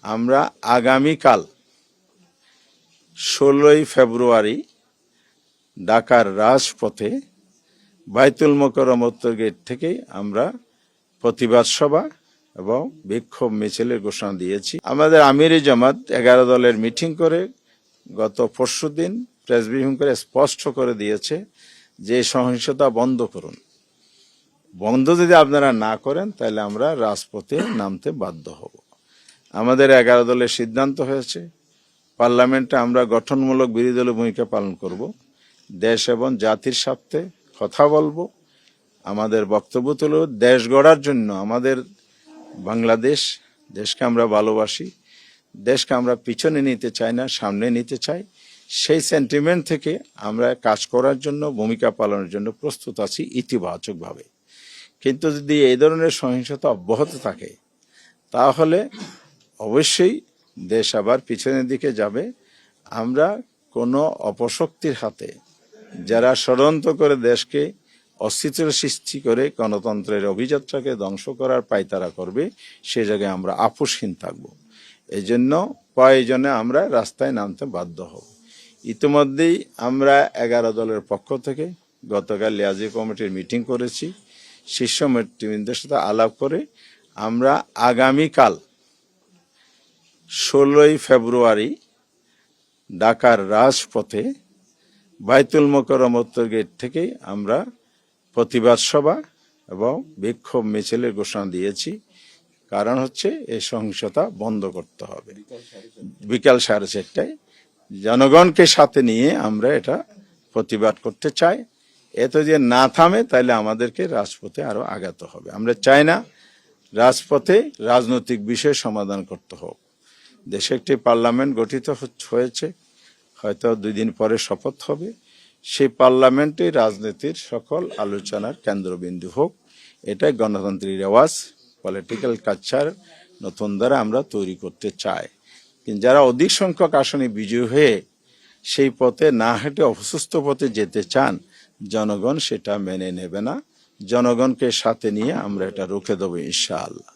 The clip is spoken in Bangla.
আমরা আগামীকাল 16ই ফেব্রুয়ারি ঢাকার রাজপথে বাইতুল মোকাররম উত্তর গেট থেকে আমরা প্রতিবাদ সভা এবং বিক্ষোভ মিছিলের ঘোষণা দিয়েছি। আমাদের আমিরি জামাত 11 দলের মিটিং করে গত পরশুদিন প্রেস ব্রিফিং করে স্পষ্ট করে দিয়েছে যে সহিংসতা বন্ধ করুন। বন্ধ যদি আপনারা না করেন তাহলে আমরা রাজপথে নামতে বাধ্য হব। আমাদের 11 দলের সিদ্ধান্ত হয়েছে পার্লামেন্টে আমরা গঠনমূলক বিরোধী দলের ভূমিকা পালন করব, দেশ এবং জাতির স্বার্থে কথা বলবো, আমাদের বক্তব্য তুলে দেশ গড়ার জন্য আমাদের বাংলাদেশ দেশকে আমরা ভালোবাসি, দেশকে আমরা পিছনে নিতে চাই না, সামনে নিতে চাই। সেই সেন্টিমেন্ট থেকে আমরা কাজ করার জন্য ভূমিকা পালনের জন্য প্রস্তুত আছি ইতিবাচকভাবে। কিন্তু যদি এই ধরনের সহিংসতা অব্যাহত থাকে তাহলে অবশ্যই দেশ আবার পিছনের দিকে যাবে। আমরা কোনো অপশক্তির হাতে যারা ষড়যন্ত্র করে দেশকে অস্থিতির সৃষ্টি করে গণতন্ত্রের অভিযাত্রাকে ধ্বংস করার পায়তারা করবে সে জায়গায় আমরা আপোষহীন থাকব। এই জন্য প্রয়োজনে আমরা রাস্তায় নামতে বাধ্য হব। ইতিমধ্যেই আমরা 11 দলের পক্ষ থেকে গতকাল লিয়াজি কমিটির মিটিং করেছি। শীর্ষ নেতৃবৃন্দের সাথে আলাপ করে আমরা আগামীকাল 16ই ফেব্রুয়ারি ঢাকার রাজপথে বাইতুল মোকাররম উত্তর গেট থেকে আমরা প্রতিবাদ সভা এবং বিক্ষোভ মিছিলের ঘোষণা দিয়েছি। কারণ হচ্ছে এই সহিংসতা বন্ধ করতে হবে। বিকাল 4:30টায় জনগণকে সাথে নিয়ে আমরা এটা প্রতিবাদ করতে চাই। এত যে না থামে তাহলে আমাদেরকে রাজপথে আরো আগাতে হবে। আমরা চাই না রাজপথে রাজনৈতিক বিষয় সমাধান করতে হোক। দেশে একটি পার্লামেন্ট গঠিত হয়েছে, হয়তো 2 দিন পরে শপথ হবে। সেই পার্লামেন্টে রাজনীতির সকল আলোচনার কেন্দ্রবিন্দু হোক, এটাই গণতান্ত্রিক রেওয়াজ, পলিটিক্যাল কালচার নতুন দ্বারা আমরা তৈরি করতে চাই। কিন্তু যারা অধিক সংখ্যক আসনে বিজয়ী হয়ে সেই পথে না হেঁটে অসুস্থ পথে যেতে চান, জনগণ সেটা মেনে নেবে না। জনগণকে সাথে নিয়ে আমরা এটা রুখে দেবো ইনশাআল্লাহ।